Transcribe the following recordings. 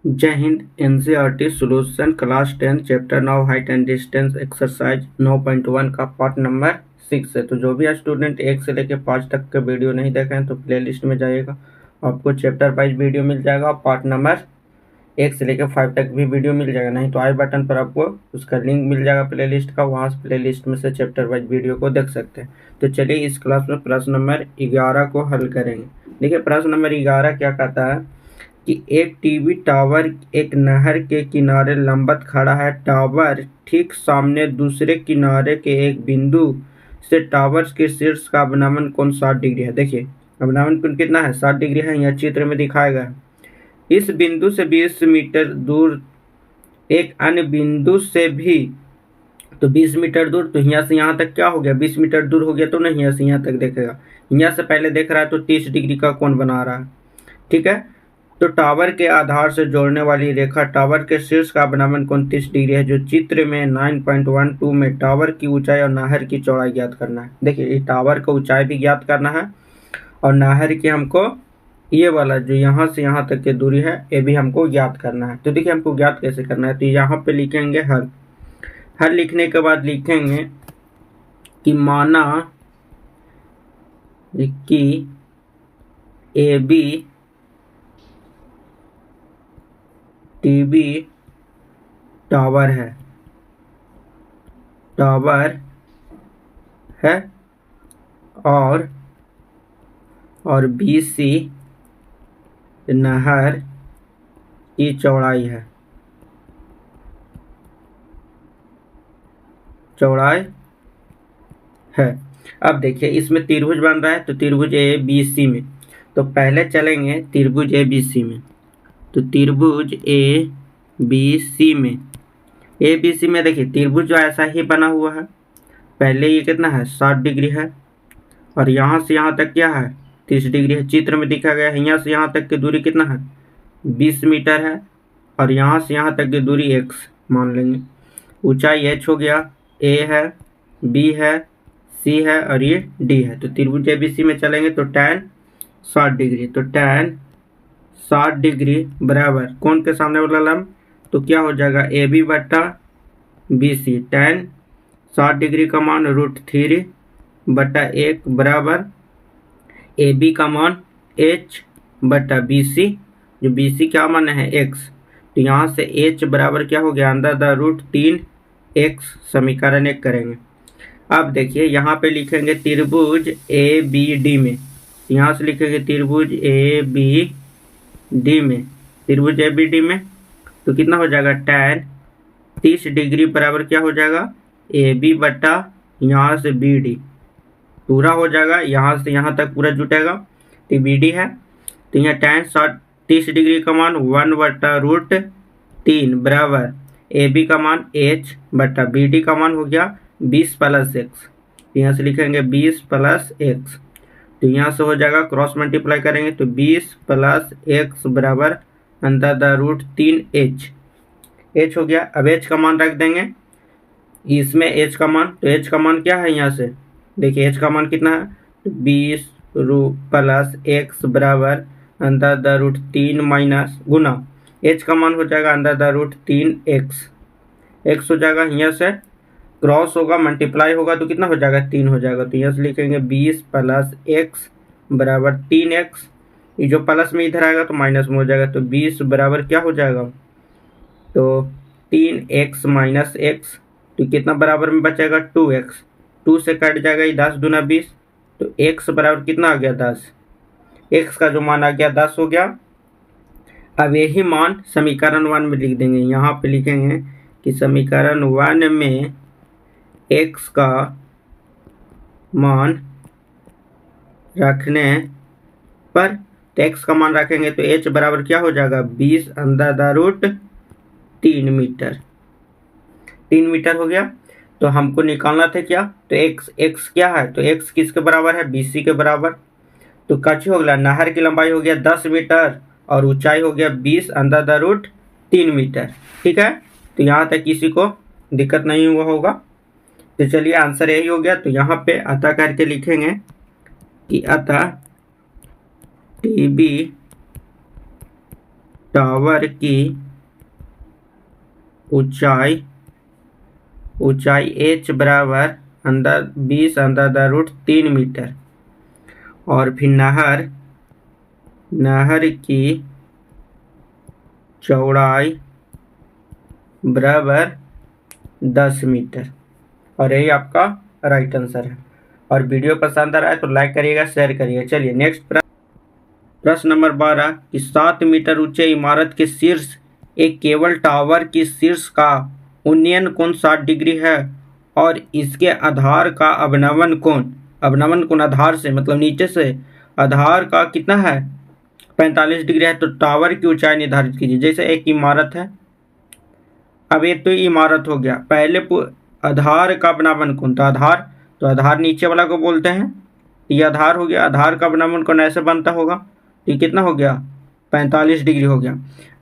जय Hind. NCERT solution class 10 chapter 9 height and distance exercise 9.1 का part number 6 है। तो जो भी स्टूडेंट 1 से लेकर 5 तक के वीडियो नहीं देखे हैं तो प्लेलिस्ट में जाइएगा, आपको चैप्टर वाइज वीडियो मिल जाएगा। पार्ट नंबर 1 से लेकर 5 तक भी वीडियो मिल जाएगा, नहीं तो आई बटन पर आपको उसका लिंक मिल जाएगा प्लेलिस्ट का, वहाँ से प्लेलिस्ट में से चैप्टर वाइज वीडियो को देख सकते हैं। तो चलिए इस क्लास में प्रश्न नंबर 11 को हल करेंगे। देखिए प्रश्न नंबर 11 क्या कहता है कि एक टीवी टावर एक नहर के किनारे लंबवत खड़ा है। टावर ठीक सामने दूसरे किनारे के एक बिंदु से टावर के शीर्ष का अवनमन कोण 60 डिग्री है। देखिए अवनमन कोण कितना है, 60 डिग्री है, यह चित्र में दिखाया गया है। इस बिंदु से 20 मीटर दूर एक अन्य बिंदु से भी, तो 20 मीटर दूर, तो यहाँ से यहाँ तक क्या हो गया, 20 मीटर दूर हो गया, तो नहीं यहाँ से यहाँ तक देखेगा, यहाँ से पहले देख रहा है तो 30 डिग्री का कोण बना रहा है। ठीक है, तो टावर के आधार से जोड़ने वाली रेखा टावर के शीर्ष का अवनमन कोण 30 डिग्री है, जो चित्र में 9.12 में टावर की ऊंचाई और नहर की चौड़ाई ज्ञात करना है। देखिए ये टावर का ऊंचाई भी ज्ञात करना है और नहर की हमको ये वाला जो यहाँ से यहाँ तक की दूरी है ये भी हमको ज्ञात करना है। तो देखिए हमको ज्ञात कैसे करना है, तो यहाँ पे लिखेंगे हल। हल लिखने के बाद लिखेंगे कि माना कि ए बी टीवी टावर है और BC नहर की चौड़ाई है। अब देखिए इसमें त्रिभुज बन रहा है, तो त्रिभुज ABC में, तो पहले चलेंगे त्रिभुज ABC में। तो त्रिभुज ABC में देखिए त्रिभुज जो ऐसा ही बना हुआ है, पहले ये कितना है 60 डिग्री है और यहाँ से यहाँ तक क्या है 30 डिग्री है, चित्र में दिखा गया है। यहाँ से यहाँ तक की दूरी कितना है 20 मीटर है और यहाँ से यहाँ तक की दूरी x मान लेंगे। ऊंचाई h हो गया, A है, B है, C है और ये D है। तो त्रिभुज ABC में चलेंगे तो tan 60 डिग्री, तो tan 60 डिग्री बराबर कौन के सामने वाला लंब, तो क्या हो जाएगा AB बट्टा BC। tan 60 डिग्री का मान √3 बट्टा 1 बराबर AB का मान H बट्टा BC, जो BC क्या मान है x, तो यहाँ से H बराबर क्या हो गया √3x, समीकरण 1 करेंगे। अब देखिए यहाँ पे लिखेंगे त्रिभुज ABD में, यहाँ से लिखेंगे त्रिभुज ABD में तो कितना हो जाएगा tan 30 डिग्री बराबर क्या हो जाएगा AB बट्टा यहाँ से BD, पूरा हो जाएगा, यहाँ से यहाँ तक पूरा जुटेगा, तो BD है, तो यहाँ tan 30 डिग्री का मान 1 बट्टा √3 बराबर AB का मान H बट्टा BD का मान हो गया 20 + x, यहाँ से लिखेंगे 20 + x, तो यहाँ से हो जाएगा क्रॉस मल्टीप्लाई करेंगे तो 20 + x बराबर √3h, h हो गया। अब h का मान रख देंगे इसमें, h का मान, तो h का मान क्या है, यहाँ से देखिए h का मान कितना है, तो 20 + x बराबर √3 माइनस गुना h का मान हो जाएगा √3x, x हो जाएगा, यहाँ से क्रॉस होगा मल्टीप्लाई होगा तो कितना हो जाएगा 3 हो जाएगा, तो यहाँ से लिखेंगे 20 + x बराबर 3x, ये जो प्लस में इधर आएगा तो माइनस में हो जाएगा, तो 20 बराबर क्या हो जाएगा, तो 3x माइनस x, तो कितना बराबर में बचेगा 2x, 2 से कट जाएगा ये 10 दूना 20, तो x बराबर कितना आ गया 10, x का जो मान आ गया 10 हो गया। अब यही मान समीकरण 1 में लिख देंगे, यहाँ पे लिखेंगे कि समीकरण 1 में x का मान रखने पर, तो x का मान रखेंगे तो h बराबर क्या हो जाएगा 20 √3 मीटर, 3 मीटर हो गया। तो हमको निकालना था क्या, तो x क्या है, तो x किसके बराबर है BC के बराबर, तो कच्ची हो गया, नहर की लंबाई हो गया 10 मीटर और ऊंचाई हो गया 20 √3 मीटर। ठीक है, तो यहाँ तक किसी को दिक्कत नहीं हुआ होगा, तो चलिए आंसर यही हो गया। तो यहाँ पे अतः करके लिखेंगे कि अतः टीबी टावर की ऊंचाई h बराबर 20√3 मीटर, और फिर नहर की चौड़ाई बराबर 10 मीटर। और यही आपका राइट आंसर है। और वीडियो पसंद आ रहा है तो लाइक करिएगा, शेयर करिएगा। चलिए नेक्स्ट प्रश्न नंबर 12 कि 7 मीटर ऊंचे इमारत के शीर्ष एक केबल टावर की शीर्ष का उन्नयन कोण 60 डिग्री है और इसके आधार का अवनमन कोण आधार से मतलब नीचे से आधार का कितना है 45 डिग्री है। तो टावर की ऊंचाई निर्धारित कीजिए। जैसे एक इमारत है, अब ये तो इमारत हो गया, पहले आधार का अवनमन कोण, तो आधार नीचे वाला को बोलते हैं, ये आधार हो गया। आधार का अवनमन कोण ऐसे बनता होगा, तो ये कितना हो गया 45 डिग्री हो गया।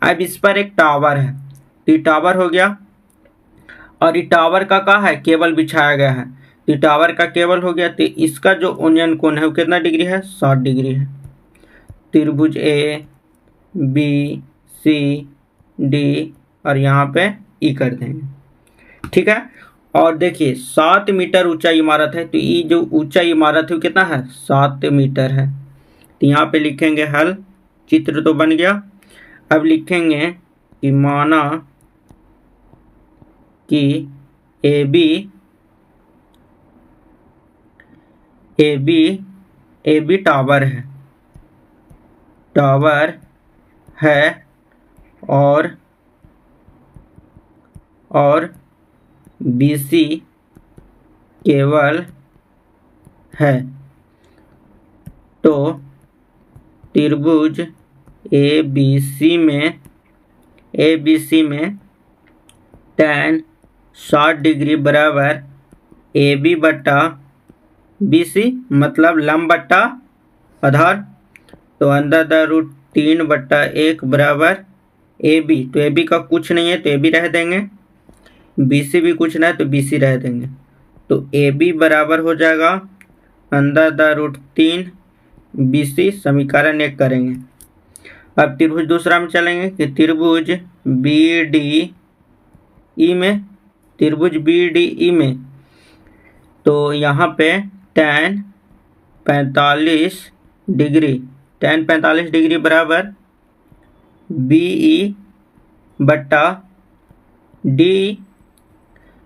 अब इस पर एक टावर है, तो ये टावर हो गया, और ये टावर का क्या है केबल बिछाया गया है, तो टावर का केबल हो गया। तो इसका जो उन्नयन कोण है वो कितना डिग्री है 60 डिग्री है। त्रिभुज ए बी सी डी और यहाँ पे ई कर देंगे, ठीक है। और देखिए 7 मीटर ऊंचा इमारत है, तो ये जो ऊंचा इमारत है वो कितना है 7 मीटर है। तो यहाँ पे लिखेंगे हल, चित्र तो बन गया। अब लिखेंगे कि माना कि ए बी टावर है और BC केबल है। तो त्रिभुज ABC में tan 60 डिग्री बराबर AB बट्टा BC मतलब लंब बट्टा आधार, तो √3 बट्टा 1 बराबर AB। तो AB का कुछ नहीं है तो AB रह देंगे, BC भी कुछ नहीं है तो BC रह देंगे। तो AB बराबर हो जाएगा √3 BC, समीकरण 1 करेंगे। अब त्रिभुज दूसरा में चलेंगे कि त्रिभुज BDE में तो यहाँ पे tan 45 डिग्री बराबर BE बट्टा DE।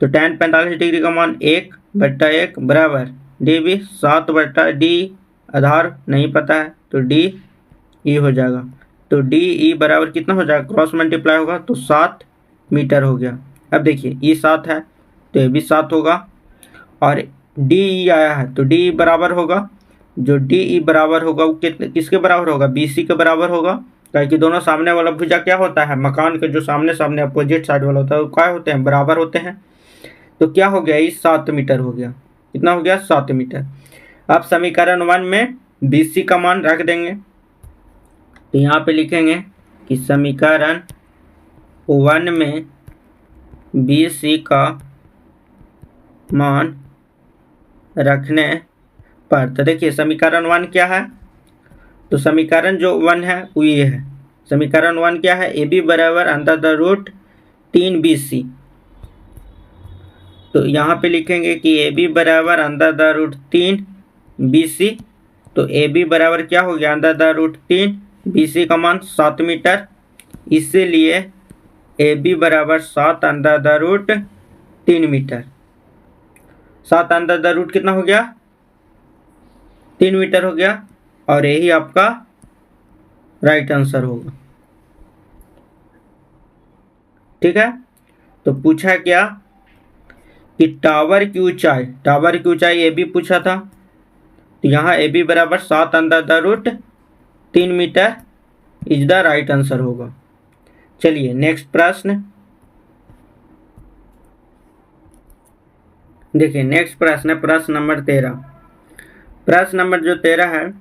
तो tan 45 डिग्री का मान 1 बट्टा 1 बराबर DB 7 बट्टा D, आधार नहीं पता है तो DE हो जाएगा। तो DE बराबर कितना हो जाएगा, क्रॉस मल्टीप्लाई होगा तो 7 मीटर हो गया। अब देखिए ये 7 है तो ये भी 7 होगा, और DE आया है तो DE बराबर होगा, जो DE बराबर होगा वो किसके बराबर होगा BC के बराबर होगा, क्योंकि दोनों सामने वाला भुजा क्या होता है, मकान के जो सामने अपोजिट साइड वाला होता है वो क्या होते हैं, बराबर होते हैं। तो क्या हो गया ये 7 मीटर हो गया, कितना हो गया 7 मीटर। अब समीकरण 1 में BC का मान रख देंगे, तो यहाँ पे लिखेंगे कि समीकरण 1 में BC का मान रखने पर, तो देखिए समीकरण 1 क्या है, तो समीकरण जो 1 है वो ये है। समीकरण 1 क्या है, AB बराबर √3 BC। तो यहाँ पे लिखेंगे कि AB बराबर √3 BC। तो AB बराबर क्या हो गया √3 BC का मान 7 मीटर, इसीलिए AB बराबर 7 √3 मीटर। 7 √3 कितना हो गया 3 मीटर हो गया, और यही आपका राइट आंसर होगा, ठीक है। तो पूछा क्या कि टावर की ऊंचाई AB पूछा था, तो यहाँ AB बराबर 7 √3 metre is the right answer होगा। चलिए नेक्स्ट प्रश्न देखिए, नेक्स्ट प्रश्न है प्रश्न नंबर 13। प्रश्न नंबर जो 13 है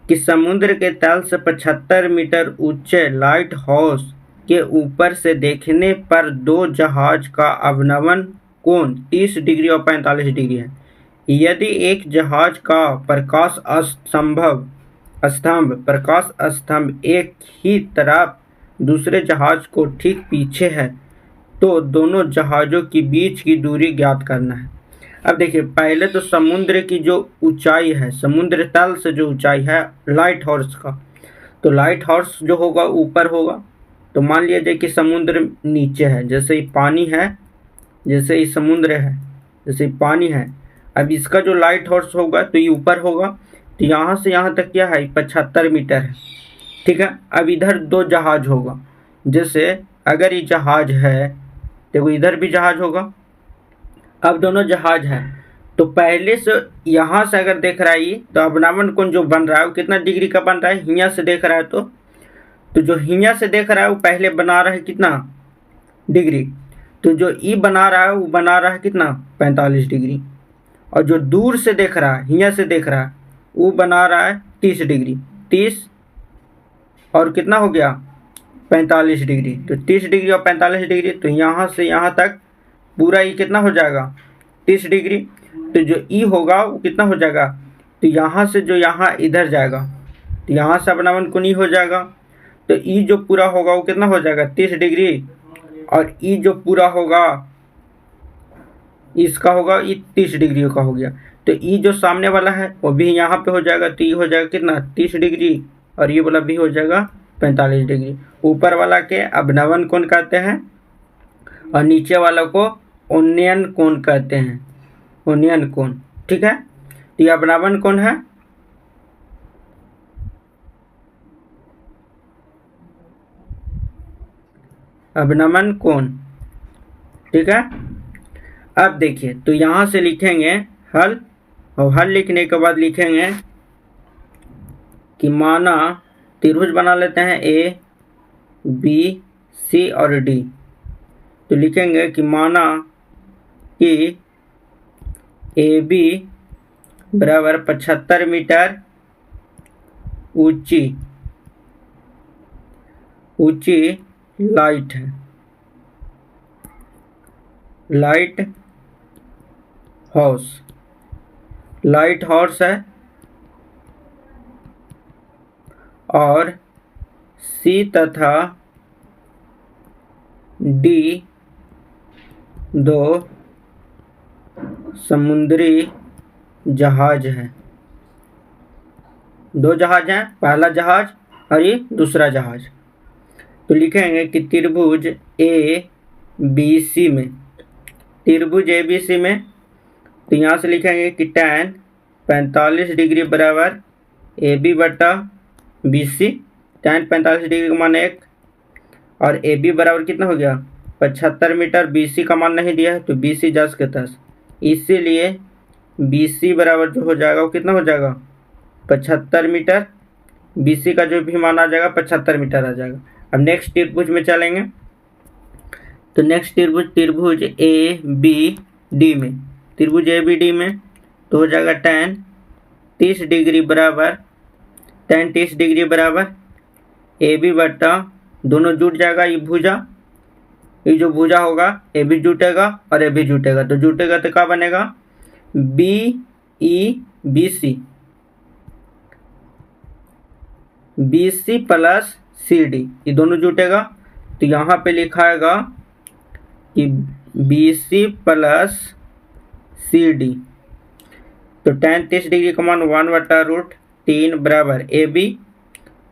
कि समुद्र के तल से 75 मीटर ऊंचे लाइट हाउस के ऊपर से देखने पर दो जहाज का अवनमन कोण 30 डिग्री और 45 डिग्री है। यदि एक जहाज का प्रकाश स्तंभ एक ही तरफ दूसरे जहाज को ठीक पीछे है तो दोनों जहाज़ों के बीच की दूरी ज्ञात करना है। अब देखिए, पहले तो समुद्र की जो ऊंचाई है, समुद्र तल से जो ऊंचाई है लाइट हाउस का, तो लाइट हाउस जो होगा ऊपर होगा। तो मान लीजिए कि समुद्र नीचे है, जैसे ही पानी है, जैसे ही समुद्र है, जैसे ही पानी है। अब इसका जो लाइट हाउस होगा तो ये ऊपर होगा। तो यहाँ से यहाँ तक क्या है, 75 मीटर है। ठीक है। अब इधर दो जहाज होगा, जैसे अगर ये जहाज है देखो इधर भी जहाज होगा। अब दोनों जहाज हैं तो पहले से यहाँ से अगर देख रहा है ये, तो अवनमन कोण जो बन रहा है वो कितना डिग्री का बन रहा है, हियाँ से देख रहा है तो जो हियाँ से देख रहा है वो पहले बना रहा है कितना डिग्री। तो जो ई बना रहा है वो बना रहा है कितना 45 डिग्री। और जो दूर से देख रहा है, हियाँ से देख रहा है, वो बना रहा है 30 डिग्री। 30 और कितना हो गया 45 डिग्री। तो 30 डिग्री और 45 डिग्री, तो यहाँ से यहाँ तक पूरा ई कितना हो जाएगा 30 डिग्री। तो जो ई होगा वो कितना हो जाएगा, तो यहाँ से जो यहाँ इधर जाएगा, तो यहाँ से अवनमन कोण ई हो जाएगा। तो ई जो पूरा होगा वो कितना हो जाएगा 30 डिग्री, और ई जो पूरा होगा इसका होगा ई 30 डिग्री का हो गया। तो ई जो सामने वाला है वो भी यहाँ पे हो जाएगा, तो ई हो जाएगा कितना 30 डिग्री, और ये वाला भी हो जाएगा 45 डिग्री। ऊपर वाला के अवनमन कोण कहते हैं और नीचे वाला को उन्नयन कोण कहते हैं, उन्नयन कोण। ठीक है। तो ये अवनमन कोण है, अवनमन कोण। ठीक है। अब देखिए, तो यहाँ से लिखेंगे हल, और हल लिखने के बाद लिखेंगे कि माना त्रिभुज बना लेते हैं ए बी सी और डी। तो लिखेंगे कि माना कि ए बी बराबर 75 मीटर ऊंची लाइट है, लाइट हाउस है, और सी तथा डी दो समुद्री जहाज हैं। दो जहाज हैं, पहला जहाज और ये दूसरा जहाज। तो लिखेंगे कि त्रिभुज ए बी सी में, त्रिभुज ए बी सी में, तो यहाँ से लिखेंगे कि tan 45 डिग्री बराबर ए बी बटा बी सी। tan 45 डिग्री का मान 1, और ए बी बराबर कितना हो गया 75 मीटर। बी सी का मान नहीं दिया है तो बी सी 10 के 10, इसीलिए बी सी बराबर जो हो जाएगा वो कितना हो जाएगा 75 मीटर। बी सी का जो भी मान आ जाएगा 75 मीटर आ जाएगा। अब नेक्स्ट त्रिभुज में चलेंगे, तो नेक्स्ट त्रिभुज ए बी डी में, त्रिभुज ए बी डी में तो हो जाएगा tan 30 डिग्री बराबर, tan 30 डिग्री बराबर ए बी बटा, दोनों जुट जाएगा, ये भुजा, ये जो भुजा होगा ए भी जुटेगा और ए भी जुटेगा, तो जुटेगा तो क्या बनेगा B E B C plus C D, ये दोनों जुटेगा। तो यहाँ पे लिखाएगा कि B C plus C D. तो tan 30 डिग्री का मान 1/√3 बराबर ए बी,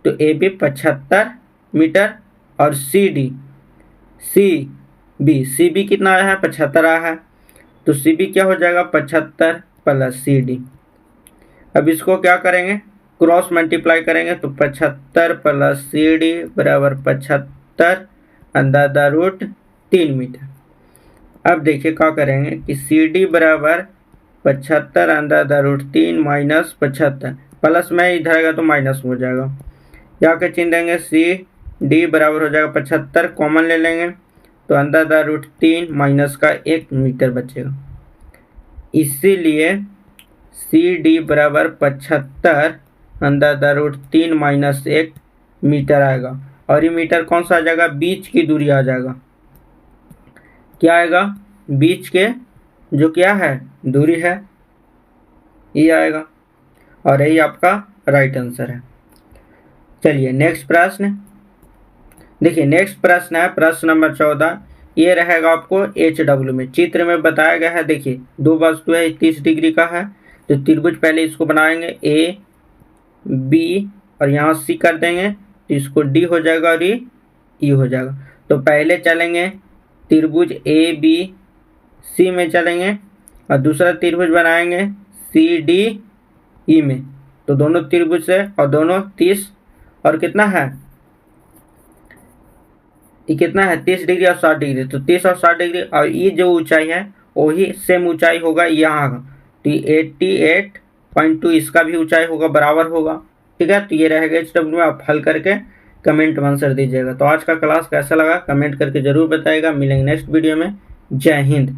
तो ए बी 75 मीटर, और सी बी कितना आया है 75 आया है, तो सी बी क्या हो जाएगा 75 प्लस सी डी। अब इसको क्या करेंगे क्रॉस मल्टीप्लाई करेंगे, तो 75 प्लस सी डी बराबर 75√3 मीटर। अब देखिए क्या करेंगे कि सी डी बराबर 75√3 माइनस 75, प्लस में इधर आएगा तो माइनस हो जाएगा, यहाँ के चिन्ह देंगे सी डी बराबर हो जाएगा 75, कॉमन ले लेंगे तो √3 माइनस का 1 मीटर बचेगा, इसीलिए सी डी बराबर 75 √3 माइनस 1 मीटर आएगा। और ये मीटर कौन सा आ जाएगा, बीच की दूरी आ जाएगा, क्या आएगा बीच के जो क्या है दूरी है ये आएगा, और यही आपका राइट आंसर है। चलिए नेक्स्ट प्रश्न, देखिए नेक्स्ट प्रश्न है प्रश्न नंबर 14। ये रहेगा आपको HW में। चित्र में बताया गया है, देखिए दो वस्तु है, 30 डिग्री का है। तो त्रिभुज पहले इसको बनाएंगे AB और यहाँ C कर देंगे, तो इसको D हो जाएगा और ये E हो जाएगा। तो पहले चलेंगे त्रिभुज ABC में चलेंगे और दूसरा त्रिभुज बनाएंगे CDE में। तो दोनों त्रिभुज से और दोनों 30 और कितना है, ये कितना है 30 डिग्री और 60 डिग्री। तो 30 और 60 डिग्री और ये जो ऊंचाई है वही सेम ऊंचाई होगा यहाँ का। तो 88.2 इसका भी ऊंचाई होगा, बराबर होगा। ठीक है, तो ये रहेगा HW में। आप हल करके कमेंट में आंसर दीजिएगा। तो आज का क्लास कैसा लगा कमेंट करके जरूर बताइएगा। मिलेंगे नेक्स्ट वीडियो में। जय हिंद।